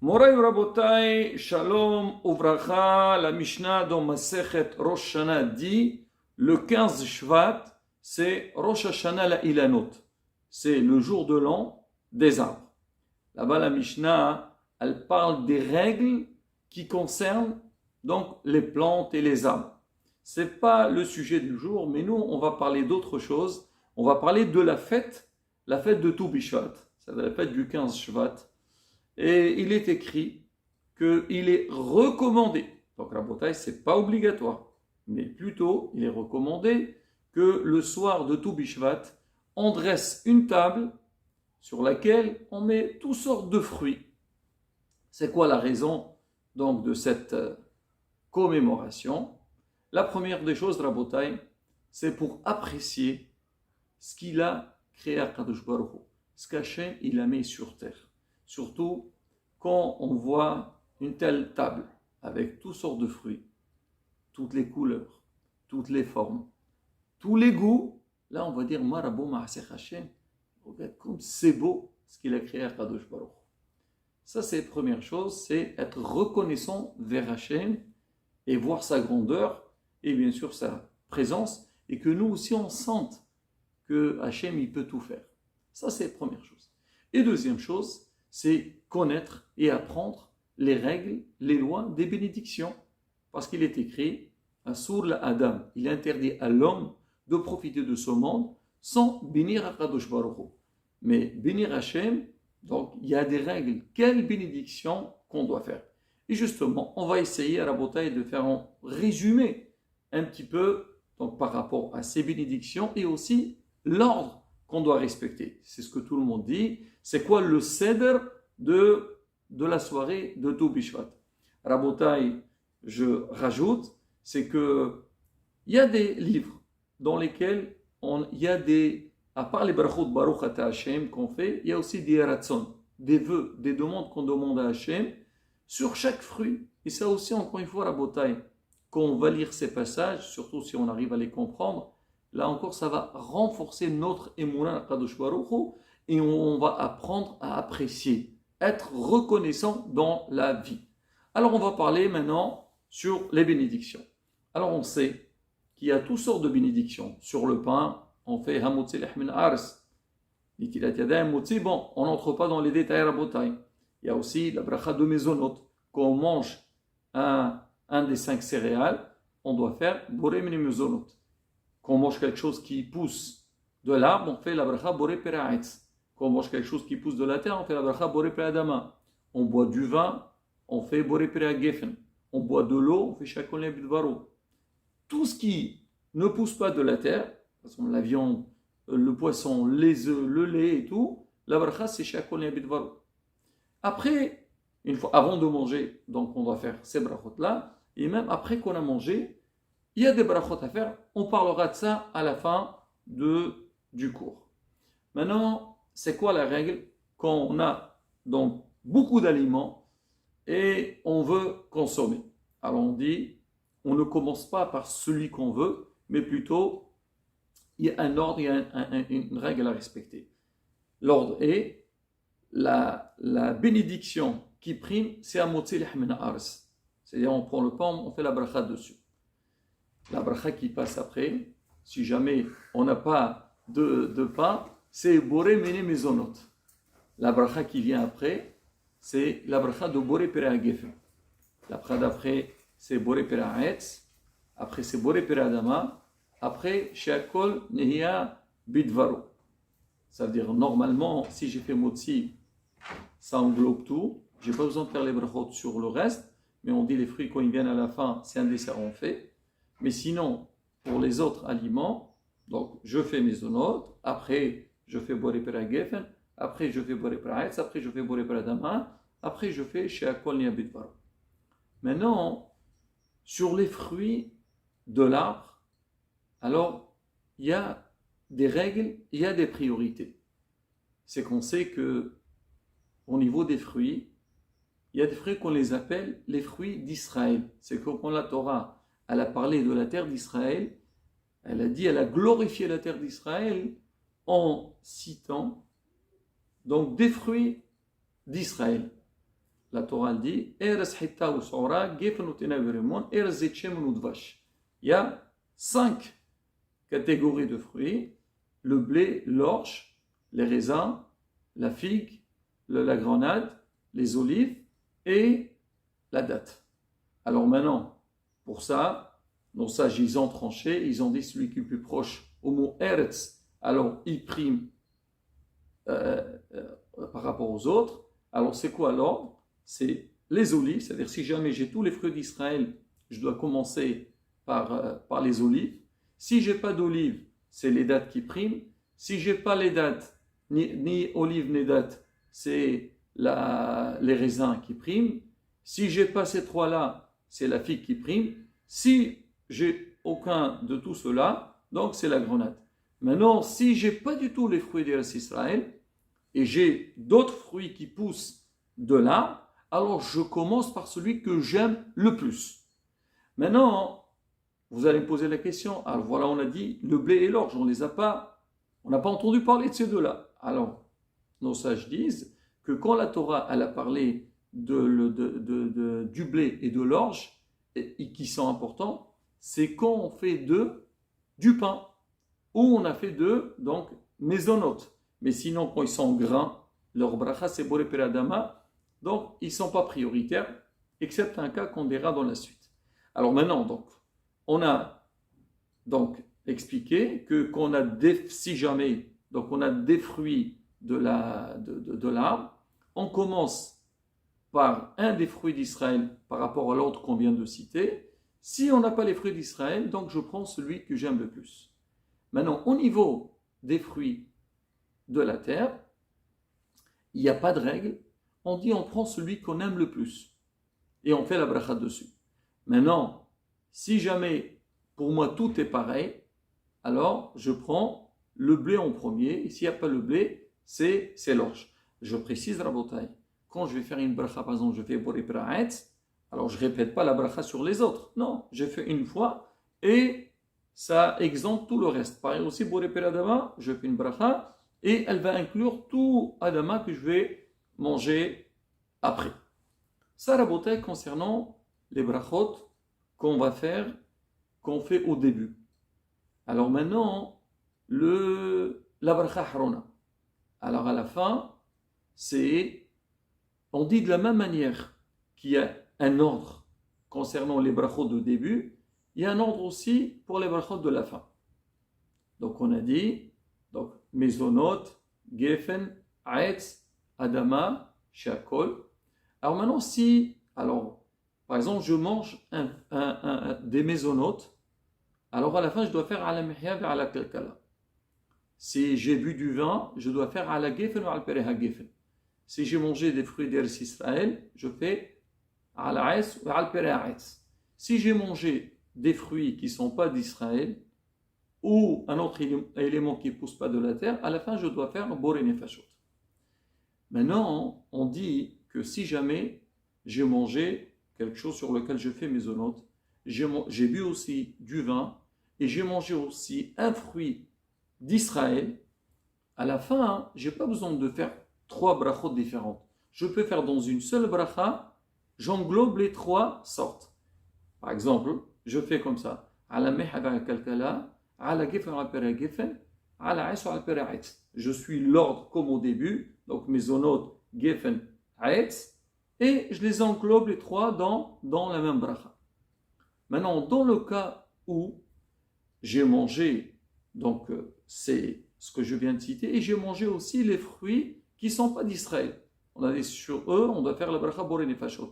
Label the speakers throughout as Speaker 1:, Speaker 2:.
Speaker 1: Moray Rabotai, Shalom, Uvracha, la Mishnah dans Masechet Rosh Hashanah dit le 15 Shvat, c'est Rosh Hashanah la Ilanot. C'est le jour de l'an des arbres. Là-bas, la Mishnah, elle parle des règles qui concernent donc les plantes et les arbres. Ce n'est pas le sujet du jour, mais nous, on va parler d'autre chose. On va parler de la fête de Tou Bishvat, c'est la fête du 15 Shvat. Et il est écrit qu'il est recommandé, donc la bataille ce n'est pas obligatoire, mais plutôt il est recommandé que le soir de Tou Bishvat, on dresse une table sur laquelle on met toutes sortes de fruits. C'est quoi la raison donc de cette commémoration? La première des choses, Rabotai, c'est pour apprécier ce qu'il a créé à Kadosh Baruch Hu, ce qu'Hachem il a mis sur terre. Surtout quand on voit une telle table avec toutes sortes de fruits, toutes les couleurs, toutes les formes, tous les goûts, là on va dire Marabou Ma'aseh Hachem, regarde comme c'est beau ce qu'il a créé à Kadosh Baruch Hu. Ça c'est la première chose, c'est être reconnaissant vers Hachem et voir sa grandeur et bien sûr sa présence et que nous aussi on sente que Hachem il peut tout faire. Ça c'est la première chose. Et deuxième chose, c'est connaître et apprendre les règles, les lois des bénédictions. Parce qu'il est écrit, Asur la Adam, il interdit à l'homme de profiter de ce monde sans bénir Akadosh Baruch Hu. Mais bénir Hachem, donc il y a des règles. Quelle bénédiction qu'on doit faire? Et justement, on va essayer à la bataille de faire un résumé un petit peu donc, par rapport à ces bénédictions et aussi l'ordre qu'on doit respecter. C'est ce que tout le monde dit. C'est quoi le seder de la soirée de Tou Bishvat? Rabotai, je rajoute, c'est que il y a des livres dans lesquels il y a des, à part les brachot Baruch Ata Hashem qu'on fait, il y a aussi des ratzon, des vœux, des demandes qu'on demande à Hashem sur chaque fruit. Et ça aussi, encore une fois, Rabotai, quand on va lire ces passages, surtout si on arrive à les comprendre, là encore, ça va renforcer notre émouna à Kadosh Baruch Hu et on va apprendre à apprécier, être reconnaissant dans la vie. Alors, on va parler maintenant sur les bénédictions. Alors, on sait qu'il y a toutes sortes de bénédictions. Sur le pain, on fait Hamotzi Lehmin Ars. Bon, on n'entre pas dans les détails Rabotai. Il y a aussi la bracha de Mezonot. Quand on mange un des 5 céréales, on doit faire Boré Mene Mezonot. Quand on mange quelque chose qui pousse de l'arbre, on fait la bracha Boré Peraetz. Quand on mange quelque chose qui pousse de la terre, on fait la bracha Boré Peradama. On boit du vin, on fait Boré Peragefen. On boit de l'eau, on fait Shakol Nebidvaro. Tout ce qui ne pousse pas de la terre, de toute façon, la viande, le poisson, les œufs, le lait et tout, la bracha c'est Shakol Nebidvaro. Après, une fois, avant de manger, donc on doit faire ces brachot-là, et même après qu'on a mangé, il y a des brachot à faire, on parlera de ça à la fin du cours. Maintenant, c'est quoi la règle quand on a donc beaucoup d'aliments et on veut consommer? Alors on dit, on ne commence pas par celui qu'on veut, mais plutôt, il y a un ordre, il y a une règle à respecter. L'ordre est, la bénédiction qui prime, c'est Hamotzi Lehmin Ars. C'est-à-dire, on prend le pain, on fait la bracha dessus. La bracha qui passe après, si jamais on n'a pas de pain, c'est Boré Mene Mezonot. La bracha qui vient après, c'est la bracha de Boré Peragefen. La bracha d'après, c'est Boré Peraetz. Après, c'est Boré Peradama. Après, Sheakol Nehia Bidvaro. Ça veut dire, normalement, si j'ai fait Motzi, ça englobe tout. Je n'ai pas besoin de faire les brachot sur le reste. Mais on dit les fruits, quand ils viennent à la fin, c'est un dessert en fait. Mais sinon, pour les autres aliments, donc je fais mes zonotes, après je fais Boré Peragefen, après je fais Boré Peraetz, après je fais Boré Peradama, après je fais Sheakol Niabidvaro. Maintenant, sur les fruits de l'arbre, alors il y a des règles, il y a des priorités. C'est qu'on sait que au niveau des fruits, il y a des fruits qu'on les appelle les fruits d'Israël. C'est que quand la Torah, elle a parlé de la terre d'Israël, elle a dit, elle a glorifié la terre d'Israël en citant donc des fruits d'Israël. la Torah dit Eres hita ou sora, gefen ou tenaveremon, eres zetchem ou dvash. Il y a 5 catégories de fruits, le blé, l'orge, les raisins, la figue, la grenade, les olives et la date. Alors maintenant, pour ça, nos sages, ils ont tranché, ils ont dit celui qui est plus proche au mot Eretz, alors il prime par rapport aux autres. Alors c'est quoi l'ordre? C'est les olives, c'est-à-dire si jamais j'ai tous les fruits d'Israël, je dois commencer par les olives. Si je n'ai pas d'olives, c'est les dattes qui priment. Si je n'ai pas les dattes, ni olives ni dattes, c'est les raisins qui priment. Si je n'ai pas ces trois-là, c'est la figue qui prime. Si j'ai aucun de tout cela, donc c'est la grenade. Maintenant, si je n'ai pas du tout les fruits d'Israël, et j'ai d'autres fruits qui poussent de là, alors je commence par celui que j'aime le plus. Maintenant, vous allez me poser la question, alors voilà, on a dit le blé et l'orge, on n'a pas entendu parler de ces deux-là. Alors, nos sages disent que quand la Torah elle a parlé du blé et de l'orge, et qui sont importants, c'est quand on fait du pain, ou on a fait donc, mésonotes. Mais sinon, quand ils sont grains, leur bracha, c'est boré peradama, donc ils ne sont pas prioritaires, excepté un cas qu'on verra dans la suite. Alors maintenant, donc, on a donc expliqué que si jamais, donc on a des fruits de l'arbre, on commence par un des fruits d'Israël par rapport à l'autre qu'on vient de citer. Si on n'a pas les fruits d'Israël, donc je prends celui que j'aime le plus. Maintenant, au niveau des fruits de la terre, il n'y a pas de règle. On dit on prend celui qu'on aime le plus et on fait la bracha dessus. Maintenant, si jamais pour moi tout est pareil, alors je prends le blé en premier et s'il n'y a pas le blé, c'est l'orge. Je précise, Rabotai, quand je vais faire une bracha, par exemple, je fais boré peraetz, alors je ne répète pas la bracha sur les autres. Non, j'ai fait une fois et ça exempte tout le reste. Pareil aussi, boré peradama, je fais une bracha et elle va inclure tout adama que je vais manger après. Ça, Rabotai, concernant les brachot qu'on va faire, qu'on fait au début. Alors maintenant, la bracha harona. Alors à la fin, on dit de la même manière qu'il y a un ordre concernant les brachot de début, il y a un ordre aussi pour les brachot de la fin. Donc on a dit, donc mezonot, gefen, aetz, adama, shakol. Alors maintenant, par exemple, je mange des mésonotes, alors à la fin, je dois faire ala mihya vers ala kalkala. Si j'ai bu du vin, je dois faire ala gefen ou ala pereha gefen. Si j'ai mangé des fruits d'Eretz Israël, je fais ala es ou ala pereha es. Si j'ai mangé des fruits qui ne sont pas d'Israël, ou un autre élément qui ne pousse pas de la terre, à la fin, je dois faire boré nefashot. Maintenant, on dit que si jamais j'ai mangé quelque chose sur lequel je fais mes onotes, j'ai bu aussi du vin et j'ai mangé aussi un fruit d'Israël, à la fin, je n'ai pas besoin de faire 3 brachot différentes. Je peux faire dans une seule bracha, j'englobe les 3 sortes. Par exemple, je fais comme ça. Ala meh ala kalkala, ala gefen ala pera gefen, ala es ala pera etz. Je suis l'ordre comme au début, donc mes onotes, gefen, etz, et je les englobe les 3 dans la même bracha. Maintenant, dans le cas où j'ai mangé, donc c'est ce que je viens de citer, et j'ai mangé aussi les fruits qui ne sont pas d'Israël. On a dit sur eux, on doit faire la bracha boré nefashot.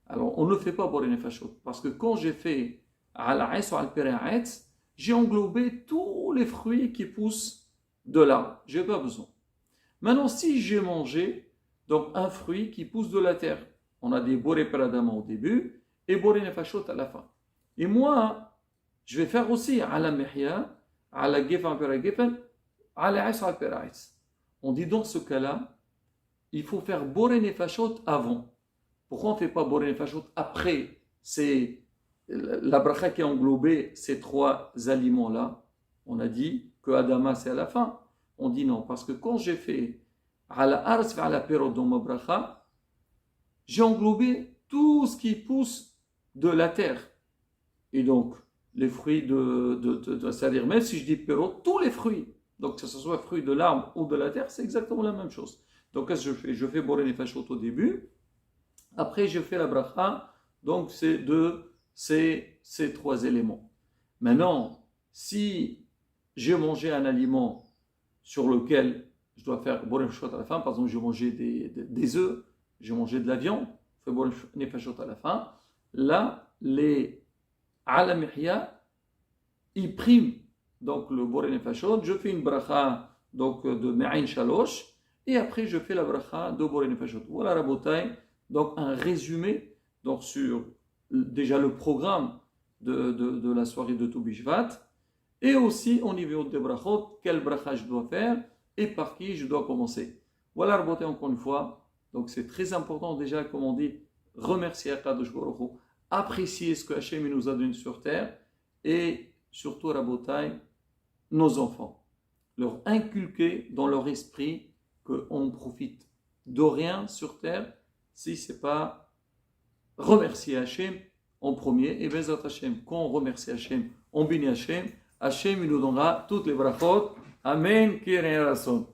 Speaker 1: Alors, on ne fait pas boré nefashot, parce que quand j'ai fait ala es ou al pera etz, j'ai englobé tous les fruits qui poussent de l'arbre. Je n'ai pas besoin. Maintenant, si j'ai mangé donc un fruit qui pousse de la terre, on a dit boré peradama au début et boré nefashot à la fin. Et moi, je vais faire aussi ala mehya, ala gefen pera gefen, ala es al pera etz. On dit dans ce cas-là, il faut faire boré nefashot avant. Pourquoi on ne fait pas boré nefashot après? C'est la bracha qui a englobé ces 3 aliments-là. On a dit que Adama c'est à la fin. On dit non, parce que quand j'ai fait ala ars ala perot dans ma bracha, j'ai englobé tout ce qui pousse de la terre. Et donc, les fruits c'est-à-dire même si je dis péro, tous les fruits, donc que ce soit fruits de l'arbre ou de la terre, c'est exactement la même chose. Donc, qu'est-ce que je fais? Je fais boré nefashot au début, après je fais la bracha, donc c'est de ces trois éléments. Maintenant, si j'ai mangé un aliment sur lequel je dois faire boré nefashot à la fin, par exemple, j'ai mangé des œufs, j'ai mangé de la viande, je fais boré nefashot à la fin, là, les Alamihya, il prime donc le Boré Nefashot, je fais une bracha donc de Me'ain Shalosh, et après je fais la bracha de Boré Nefashot. Voilà Rabotai, donc un résumé donc sur déjà le programme de la soirée de Tou Bishvat, et aussi au niveau des brachot, quelle bracha je dois faire et par qui je dois commencer. Voilà Rabotai encore une fois, donc c'est très important déjà, comme on dit, remercier Akadosh Baruch Hu, apprécier ce que Hachem nous a donné sur terre et surtout, Rabotai, nos enfants. Leur inculquer dans leur esprit qu'on profite de rien sur terre si ce n'est pas remercier Hachem en premier et Bezat Hachem. Quand on remercie Hachem, on bénit Hachem, Hachem il nous donnera toutes les brachot. Amen, Kirei Rason.